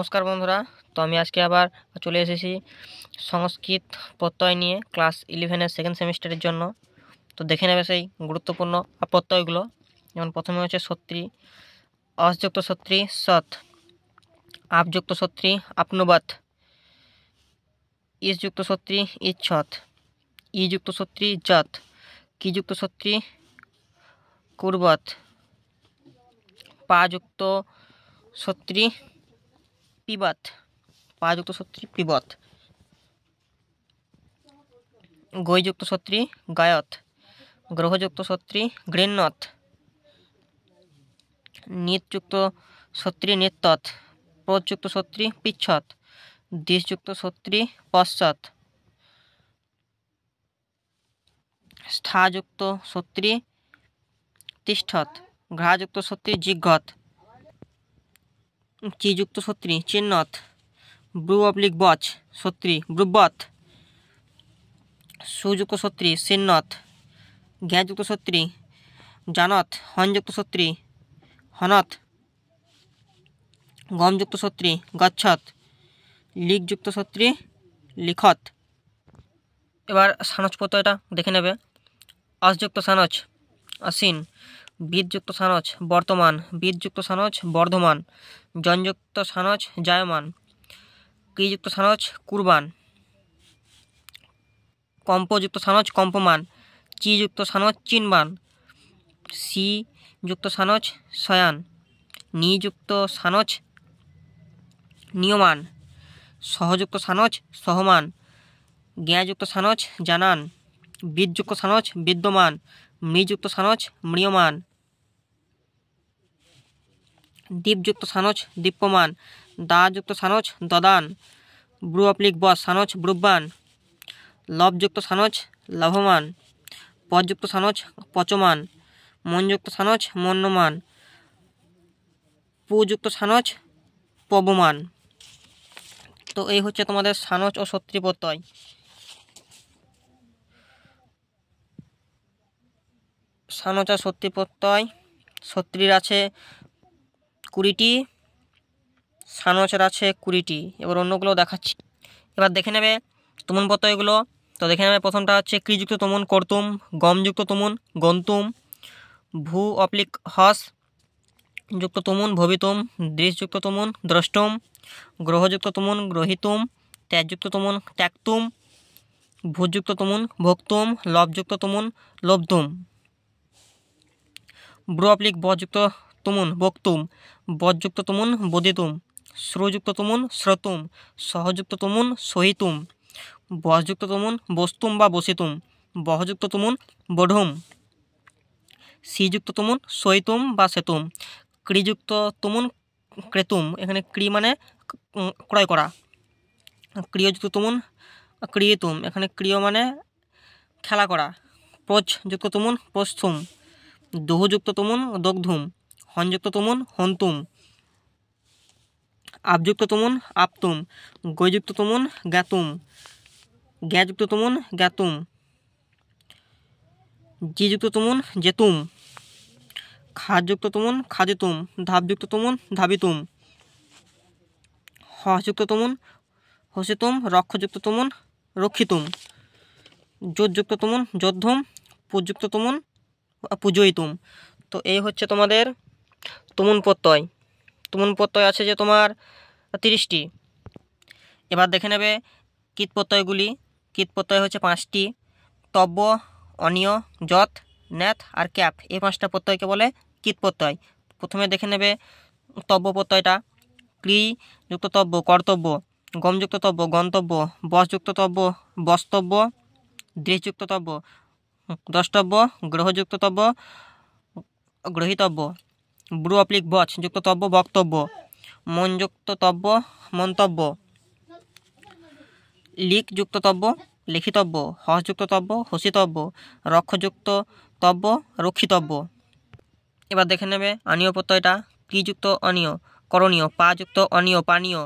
নমস্কার বন্ধুরা, তো আমি আজকে আবার চলে এসেছি সংস্কৃত প্রত্যয় নিয়ে ক্লাস 11-এর সেকেন্ড সেমিস্টারের জন্য। তো দেখে নেবে সেই গুরুত্বপূর্ণ প্রত্যয়গুলো। যেমন প্রথমে হচ্ছে সত্রী, অসযুক্ত সত্রী সৎ, আপযুক্ত সত্রী আপনুবাত, ইসযুক্ত সত্রী ইচ্ছত, ইযুক্ত সত্রী যত, কিযুক্ত সত্রী কুর্বত, পাযুক্ত সত্রী পিবত, পাযুক্ত সত্রী পিবত, গৈযুক্ত সত্রী গায়ত, গ্রহযুক্ত সত্রী গৃহ্ণত, নিতযুক্ত সত্রী নিত্যত, প্রযুক্ত সত্রী পিচ্ছত, দিশযুক্ত সত্রী পশ্চাৎ, স্থাযুক্ত সত্রী তিষ্ঠত, ঘ্রাযুক্ত সত্রী জিঘ্রত, চিযুক্ত সত্রী চিহ্নত, ব্রু/বচ সত্রী ব্রুবত, সুযুক্ত সত্রী সিন্নত, জ্ঞাযুক্ত সত্রী জানত, হনযুক্ত সত্রী হনত, গমযুক্ত সত্রী গচ্ছত, লিকযুক্ত সত্রী লিখত। এবার সানচ প্রত্যয়টা দেখে নেবে। অসযুক্ত সানচ অসীন, বিদযুক্ত সানচ বর্তমান, বিদযুক্ত সানচ বর্ধমান, জনযুক্ত সানচ জায়মান, ক্রিযুক্ত সানচ কুর্বান, কম্পযুক্ত সানচ কম্পমান, চিযুক্ত সানচ চিনবান, সি যুক্ত সানচ শয়ান, নিযুক্ত সানচ নিয়মান, সহযুক্ত সানচ সহমান, জ্ঞাযুক্ত সানচ জানান, বিদযুক্ত সানচ বিদ্যমান, মৃযুক্ত সানচ ম্রিয়মান, দীপযুক্ত সানচ দীপ্যমান, দাযুক্ত সানচ দদান, ব্রু/বচ সানচ ব্রুব্বান, লবযুক্ত সানচ লভমান, পযুক্ত সানচ পচমান, মনযুক্ত সানচ মন্যমান, পুযুক্ত সানচ পবমান। তো এই হচ্ছে তোমাদের সানচ ও সত্রী প্রত্যয়। সানচ আর সত্রী প্রত্যয়, সত্রীর আছে 20টি, সানচের আছে 20টি। এবার অন্যগুলো দেখাচ্ছি। এবার দেখে নেবে তুমুন প্রত্যয়গুলো। তো দেখে নেবে প্রথমটা হচ্ছে ক্রিযুক্ত তুমুন কর্তুম, গমযুক্ত তুমুন গন্তুম, ভূ/হস যুক্ত তুমুন ভবিতুম, দৃশযুক্ত তুমুন দ্রষ্টুম, গ্রহযুক্ত তুমুন গ্রহিতুম, ত্যাযযুক্ত তুমুন ত্যাক্তুম, ভূযুক্ত তুমুন ভোক্তুম, লবযুক্ত তুমুন লব্ধুম, ব্রু/বযুক্ত তুমুন বক্তুম, বজ্যুক্ত তুমুন বদিতুম, শ্রুযুক্ত তুমুন শ্রোতুম, সহযুক্ত তুমুন সহিতুম, বসযুক্ত তুমুন বস্তুম বা বসিতুম, বহযুক্ত তুমুন বঢুম, সিযুক্ত তুমুন সইতুম বা সেতুম, ক্রিযুক্ত তুমুন ক্রেতুম, এখানে ক্রি মানে ক্রয় করা, ক্রিয়যুক্ত তুমুন ক্রিয়েতুম, এখানে ক্রিয় মানে খেলা করা, প্রযযুক্ত তুমুন প্রস্থুম, দোহযুক্ত তুমুন দগ্ধুম, হনযুক্ত তুমুন হন্তুম, আপযুক্ত তুমুন আপতুম, গৈযুক্ত তুমুন জ্ঞাতুম, জ্ঞাযুক্ত তুমুন জ্ঞাতুম, জিযুক্ত তুমুন জেতুম, খাযুক্ত তুমুন খাদিতুম, ধাপযুক্ত তুমুন ধাবিতুম, হসযুক্ত তুমুন হসিতুম, রক্ষযুক্ত তুমুন রক্ষিতুম, যোজ্যুক্ত তুমুন যোদ্ধুম, পুযুক্ত তুমুন পূজয়িতুম। তো এই হচ্ছে তোমাদের তুমুন প্রত্যয়। তুমুন প্রত্যয় আছে যে তোমার 30টি। এবার দেখে নেবে কীট প্রত্যয়গুলি। কীট প্রত্যয় হচ্ছে 5টি। তব্য, অনিয়, যৎ, ন্যাথ আর ক্যাপ, এই 5টা প্রত্যয়কে বলে কীট প্রত্যয়। প্রথমে দেখে নেবে তব্য প্রত্যয়টা। ক্রি যুক্ত তব্য কর্তব্য, গমযুক্ত তব্য গন্তব্য, বসযুক্ত তব্য বস্তব্য, দৃশযুক্ত তব্য দ্রষ্টব্য, গ্রহযুক্ত তব্য গ্রহীতব্য, ব্রু/বচ যুক্ত তব্য বক্তব্য, মনযুক্ত তব্য মন্তব্য, লিকযুক্ত তব্য লিখিতব্য, হসযুক্ত তব্য হসিতব্য, রক্ষযুক্ত তব্য রক্ষিতব্য। এবার দেখে নেবে আনীয় প্রত্যয়টা। ক্রিযুক্ত অনীয় করণীয়, পাযুক্ত অনীয় পানীয়,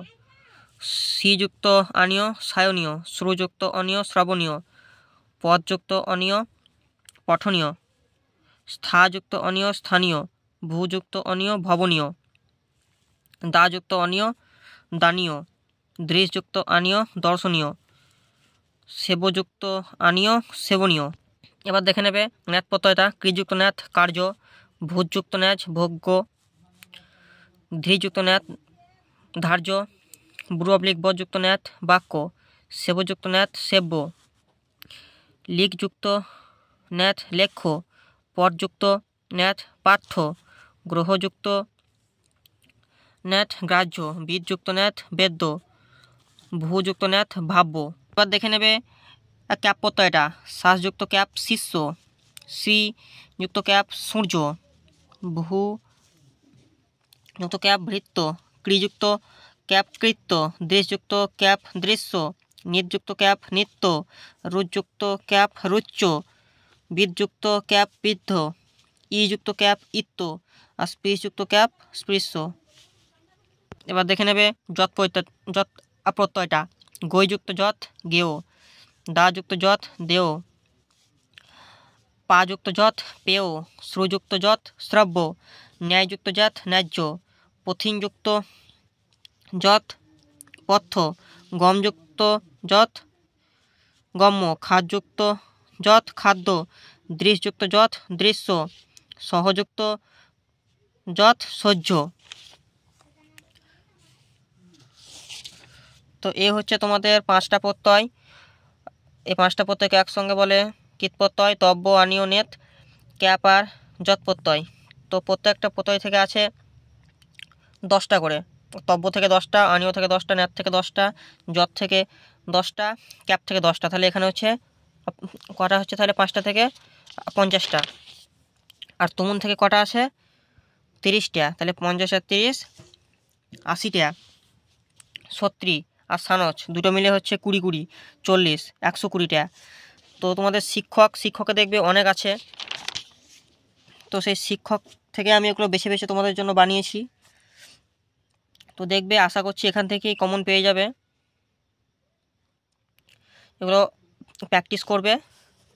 সিযুক্ত আনীয় সায়নীয়, শ্রুযুক্ত অনীয় শ্রবণীয়, পদযুক্ত অনীয় পঠনীয়, স্থাযুক্ত অনীয় স্থানীয়, ভূযুক্ত অনীয় ভবনীয়, দাযুক্ত অনীয় দানীয়, দৃশযুক্ত আনীয় দর্শনীয়, সেবযুক্ত আনীয় সেবনীয়। এবার দেখে নেবে ন্যাত প্রত্যয়টা। কৃযুক্ত ন্যাত কার্য, ভূযুক্ত ন্যাচ ভোগ্য, ধীযুক্ত ন্যাত ধার্য, ব্রু/বযুক্ত ন্যাত বাক্য, সেবযুক্ত ন্যাত সেব্য, লিকযুক্ত ন্যাত লেখ্য, পরযুক্ত ন্যাত পাঠ্য, গ্রহযুক্ত ন্যাত গ্রাহ্য, বিদযুক্ত ন্যাত বেদ্য, ভূযুক্ত ন্যাত ভাব্য। এবার দেখে নেবে ক্যাপ প্রত্যয়টা। শ্বাসযুক্ত ক্যাপ শিষ্য, শ্রী যুক্ত ক্যাপ সূর্য, ভূ যুক্ত ক্যাপ ভৃত্য, ক্রিযুক্ত ক্যাপ কৃত্য, দৃশযুক্ত ক্যাপ দৃশ্য, নিযুক্ত ক্যাপ নিত্য, রুযুক্ত ক্যাপ রুচ্য, বিদযুক্ত ক্যাপ বিদ্ধ, ইযুক্ত ক্যাপ ইত্য, আর স্পৃশযুক্ত ক্যাপ স্পৃশ্য। এবার দেখে নেবে যৎ প্রত্যয়টা। গৈযুক্ত যৎ গেয়, দাযুক্ত যৎ দেয়, পাযুক্ত যৎ পেয়, শ্রুযুক্ত যৎ শ্রব্য, ন্যায়যুক্ত যৎ ন্যায্য, পথিনযুক্ত যৎ পথ্য, গমযুক্ত যৎ গম্য, খাদ্যযুক্ত যৎ খাদ্য, দৃশযুক্ত যৎ দৃশ্য, সহযুক্ত যৎ সহ্য। তো এই হচ্ছে তোমাদের 5টা প্রত্যয়। এই 5টা প্রত্যয়কে একসঙ্গে বলে কীট প্রত্যয়, তব্য, আনীয়, নেত, ক্যাপ আর যৎ প্রত্যয়। তো প্রত্যেকটা প্রত্যয় থেকে আছে 10টা করে। তব্য থেকে 10টা, আনীয় থেকে 10টা, নেত থেকে 10টা, যৎ থেকে 10টা, ক্যাপ থেকে 10টা। তাহলে এখানে হচ্ছে কটা হচ্ছে তাহলে 5টা থেকে 50টা। আর তুমুন থেকে কটা আছে 30টা। তাহলে 50 আর 30 80টা। 36 আর সানচ দুটো মিলে হচ্ছে 20 40 120টা। তো তোমাদের শিক্ষকে দেখবে অনেক আছে। তো সেই শিক্ষক থেকে আমি এগুলো বেছে বেছে তোমাদের জন্য বানিয়েছি। তো দেখবে, আশা করছি এখান থেকেই কমন পেয়ে যাবে। এগুলো প্র্যাকটিস করবে,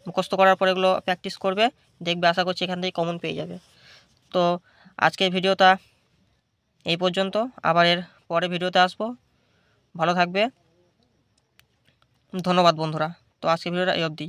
মুখস্থ করার পর এগুলো প্র্যাকটিস করবে, দেখবে আশা করছি এখান থেকেই কমন পেয়ে যাবে। তো আজকের ভিডিওটা এই পর্যন্ত। আবার এর পরে ভিডিওতে আসবো। ভালো থাকবে, ধন্যবাদ বন্ধুরা। তো আজকের ভিডিওটা এই অবধি।